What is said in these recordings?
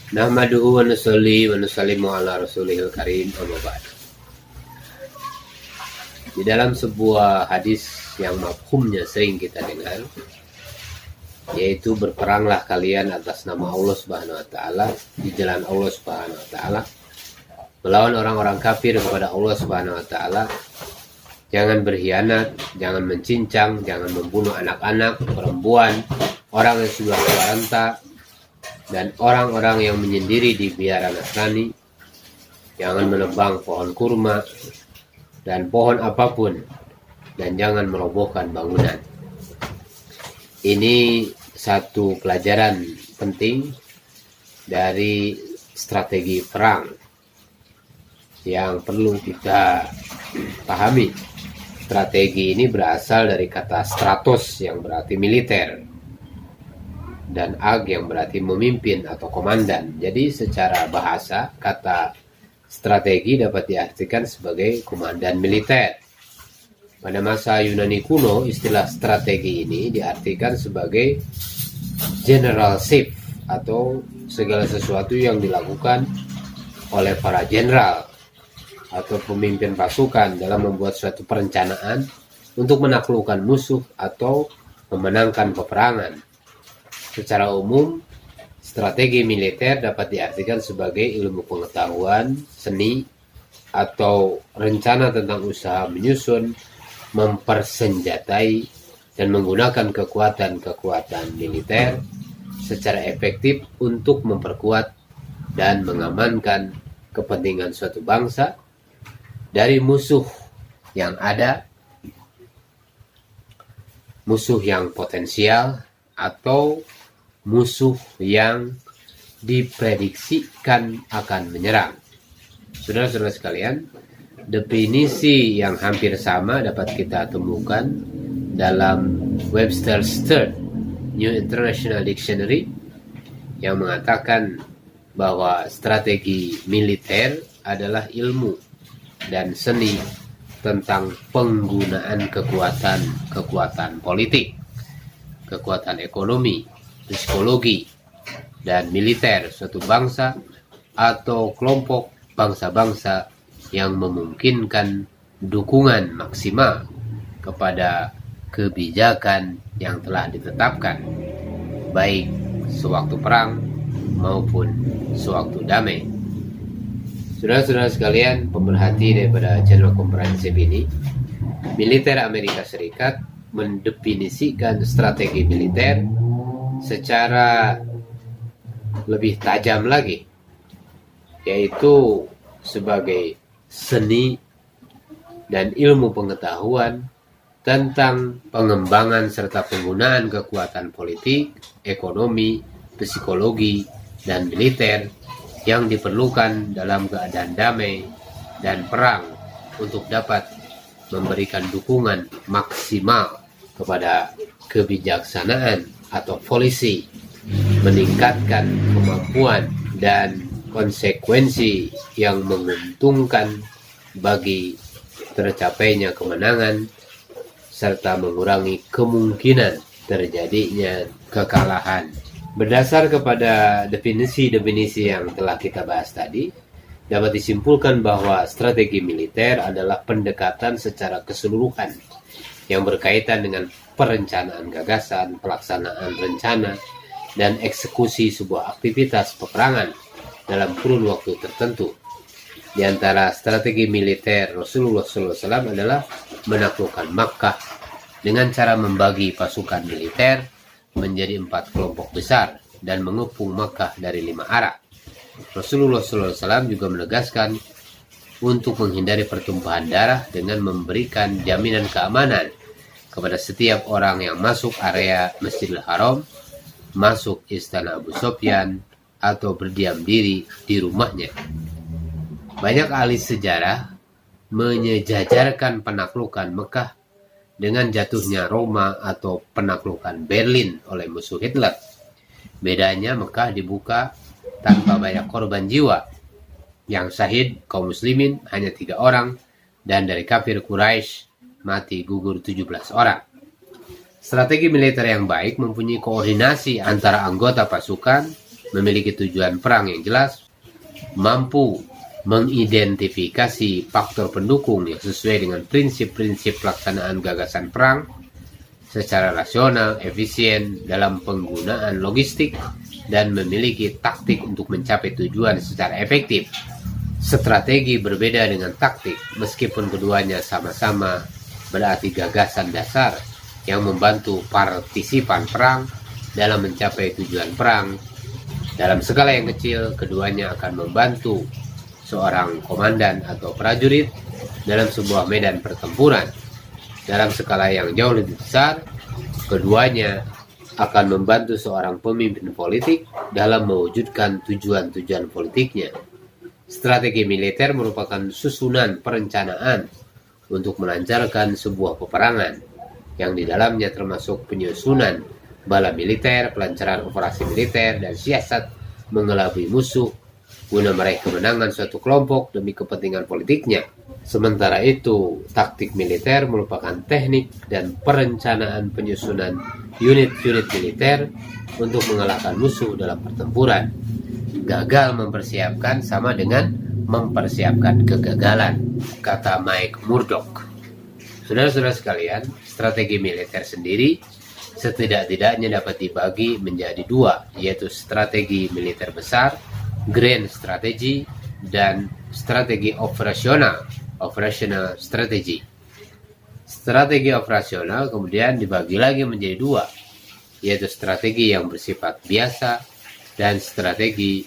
Nahmaduhu wa nusalli wa nusallimu ala rasulihil karim, amma ba'd. Di dalam sebuah hadis yang mafhumnya sering kita dengar, yaitu berperanglah kalian atas nama Allah Subhanahu wa taala di jalan Allah Subhanahu wa taala, melawan orang-orang kafir kepada Allah Subhanahu wa taala. Jangan berkhianat, jangan mencincang, jangan membunuh anak-anak, perempuan, orang yang sudah tua renta, dan orang-orang yang menyendiri di biara Nasrani. Jangan menebang pohon kurma dan pohon apapun, dan jangan merobohkan bangunan. Ini satu pelajaran penting dari strategi perang yang perlu kita pahami. Strategi ini berasal dari kata stratos yang berarti militer, dan ag yang berarti memimpin atau komandan. Jadi secara bahasa, kata strategi dapat diartikan sebagai komandan militer. Pada masa Yunani kuno, istilah strategi ini diartikan sebagai generalship, atau segala sesuatu yang dilakukan oleh para jenderal atau pemimpin pasukan dalam membuat suatu perencanaan untuk menaklukkan musuh atau memenangkan peperangan. Secara umum, strategi militer dapat diartikan sebagai ilmu pengetahuan, seni, atau rencana tentang usaha menyusun, mempersenjatai, dan menggunakan kekuatan-kekuatan militer secara efektif untuk memperkuat dan mengamankan kepentingan suatu bangsa dari musuh yang ada, musuh yang potensial, atau musuh yang diprediksikan akan menyerang. Saudara-saudara sekalian, definisi yang hampir sama dapat kita temukan dalam Webster's Third New International Dictionary yang mengatakan bahwa strategi militer adalah ilmu dan seni tentang penggunaan kekuatan politik, kekuatan ekonomi, psikologi, dan militer suatu bangsa atau kelompok bangsa-bangsa yang memungkinkan dukungan maksimal kepada kebijakan yang telah ditetapkan, baik sewaktu perang maupun sewaktu damai. Saudara-saudara sekalian, pemerhati daripada channel komprehensif ini, militer Amerika Serikat mendefinisikan strategi militer secara lebih tajam lagi, yaitu sebagai seni dan ilmu pengetahuan tentang pengembangan serta penggunaan kekuatan politik, ekonomi, psikologi, dan militer yang diperlukan dalam keadaan damai dan perang untuk dapat memberikan dukungan maksimal kepada kebijaksanaan atau polisi, meningkatkan kemampuan dan konsekuensi yang menguntungkan bagi tercapainya kemenangan, serta mengurangi kemungkinan terjadinya kekalahan. Berdasar kepada definisi-definisi yang telah kita bahas tadi, dapat disimpulkan bahwa strategi militer adalah pendekatan secara keseluruhan yang berkaitan dengan perencanaan gagasan, pelaksanaan rencana, dan eksekusi sebuah aktivitas peperangan dalam kurun waktu tertentu. Di antara strategi militer Rasulullah SAW adalah menaklukkan Makkah dengan cara membagi pasukan militer menjadi 4 kelompok besar dan mengepung Makkah dari 5 arah. Rasulullah SAW juga menegaskan untuk menghindari pertumpahan darah dengan memberikan jaminan keamanan kepada setiap orang yang masuk area Masjidil Haram, masuk istana Abu Sufyan, atau berdiam diri di rumahnya. Banyak ahli sejarah menyejajarkan penaklukan Mekah dengan jatuhnya Roma atau penaklukan Berlin oleh musuh Hitler. Bedanya Mekah dibuka tanpa banyak korban jiwa. Yang syahid kaum muslimin hanya 3 orang, dan dari kafir Quraisy mati gugur 17 orang. Strategi militer yang baik mempunyai koordinasi antara anggota pasukan memiliki tujuan perang yang jelas, mampu mengidentifikasi faktor pendukung yang sesuai dengan prinsip-prinsip pelaksanaan gagasan perang secara rasional, efisien dalam penggunaan logistik, dan memiliki taktik untuk mencapai tujuan secara efektif. Strategi berbeda dengan taktik, meskipun keduanya sama-sama berarti gagasan dasar yang membantu partisipan perang dalam mencapai tujuan perang. Dalam skala yang kecil, keduanya akan membantu seorang komandan atau prajurit dalam sebuah medan pertempuran. Dalam skala yang jauh lebih besar, keduanya akan membantu seorang pemimpin politik dalam mewujudkan tujuan-tujuan politiknya. Strategi militer merupakan susunan perencanaan untuk melancarkan sebuah peperangan, yang di dalamnya termasuk penyusunan bala militer, pelancaran operasi militer, dan siasat mengelabui musuh guna meraih kemenangan suatu kelompok demi kepentingan politiknya. Sementara itu, taktik militer merupakan teknik dan perencanaan penyusunan unit-unit militer untuk mengalahkan musuh dalam pertempuran. Gagal mempersiapkan sama dengan mempersiapkan kegagalan, kata Mike Murdock. Saudara-saudara sekalian, strategi militer sendiri setidak-tidaknya dapat dibagi menjadi dua, yaitu strategi militer besar, grand strategy, dan strategi operational strategy. Strategi operasional kemudian dibagi lagi menjadi dua, yaitu strategi yang bersifat biasa dan strategi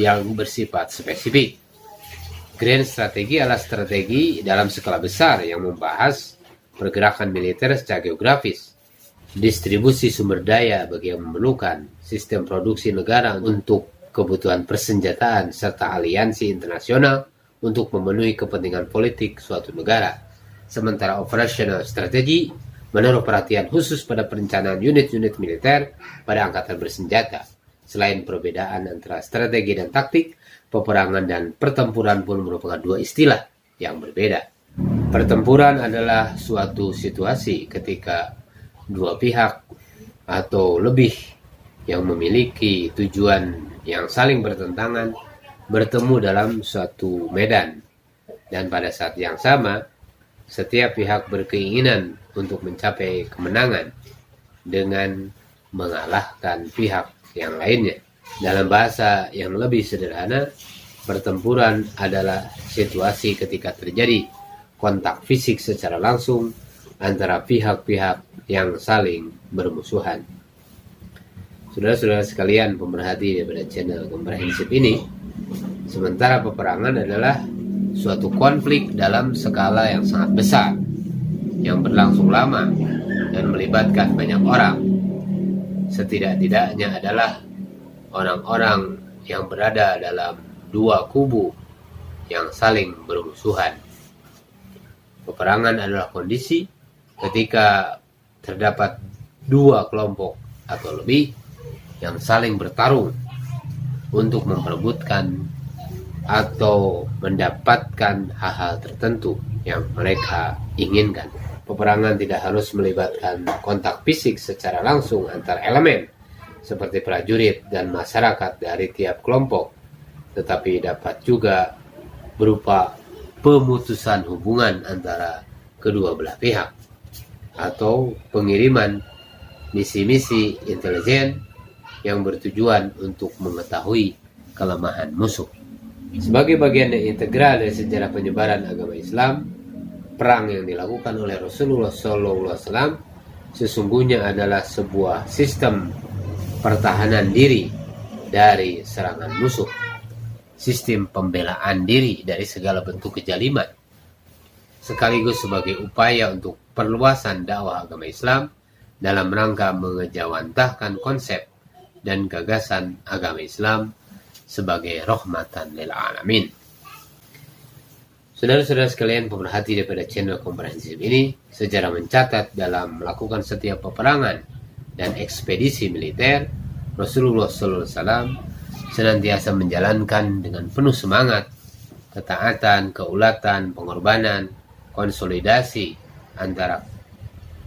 yang bersifat spesifik. Grand strategi adalah strategi dalam skala besar yang membahas pergerakan militer secara geografis, distribusi sumber daya bagi yang memerlukan, sistem produksi negara untuk kebutuhan persenjataan, serta aliansi internasional untuk memenuhi kepentingan politik suatu negara. Sementara operational strategy menaruh perhatian khusus pada perencanaan unit-unit militer pada angkatan bersenjata. Selain perbedaan antara strategi dan taktik, peperangan dan pertempuran pun merupakan dua istilah yang berbeda. Pertempuran adalah suatu situasi ketika dua pihak atau lebih yang memiliki tujuan yang saling bertentangan bertemu dalam suatu medan, dan pada saat yang sama setiap pihak berkeinginan untuk mencapai kemenangan dengan mengalahkan pihak yang lainnya. Dalam bahasa yang lebih sederhana, pertempuran adalah situasi ketika terjadi kontak fisik secara langsung antara pihak-pihak yang saling bermusuhan. Saudara-saudara sekalian pemerhati daripada channel Komprehensif ini, sementara peperangan adalah suatu konflik dalam skala yang sangat besar, yang berlangsung lama dan melibatkan banyak orang. Setidak-tidaknya adalah orang-orang yang berada dalam dua kubu yang saling bermusuhan. Peperangan adalah kondisi ketika terdapat dua kelompok atau lebih yang saling bertarung untuk memperebutkan atau mendapatkan hal-hal tertentu yang mereka inginkan. Peperangan tidak harus melibatkan kontak fisik secara langsung antar elemen seperti prajurit dan masyarakat dari tiap kelompok, tetapi dapat juga berupa pemutusan hubungan antara kedua belah pihak atau pengiriman misi-misi intelijen yang bertujuan untuk mengetahui kelemahan musuh. Sebagai bagian yang integral dari sejarah penyebaran agama Islam, perang yang dilakukan oleh Rasulullah SAW sesungguhnya adalah sebuah sistem pertahanan diri dari serangan musuh, sistem pembelaan diri dari segala bentuk kezaliman, sekaligus sebagai upaya untuk perluasan dakwah agama Islam dalam rangka mengejawantahkan konsep dan gagasan agama Islam sebagai rahmatan lil alamin. Saudara-saudara sekalian pemerhati daripada channel Komprehensif ini, sejarah mencatat dalam melakukan setiap peperangan dan ekspedisi militer, Rasulullah SAW senantiasa menjalankan dengan penuh semangat, ketaatan, keulatan, pengorbanan, konsolidasi antara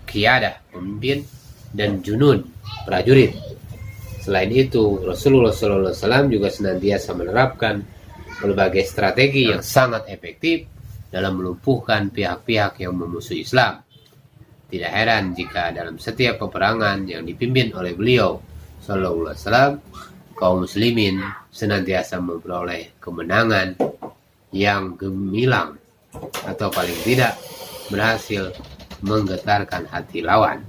qiyadah, pemimpin, dan junud, prajurit. Selain itu, Rasulullah SAW juga senantiasa menerapkan berbagai strategi yang sangat efektif dalam melumpuhkan pihak-pihak yang memusuhi Islam. Tidak heran jika dalam setiap peperangan yang dipimpin oleh beliau Sallallahu Alaihi Wasallam, kaum muslimin senantiasa memperoleh kemenangan yang gemilang atau paling tidak berhasil menggetarkan hati lawan.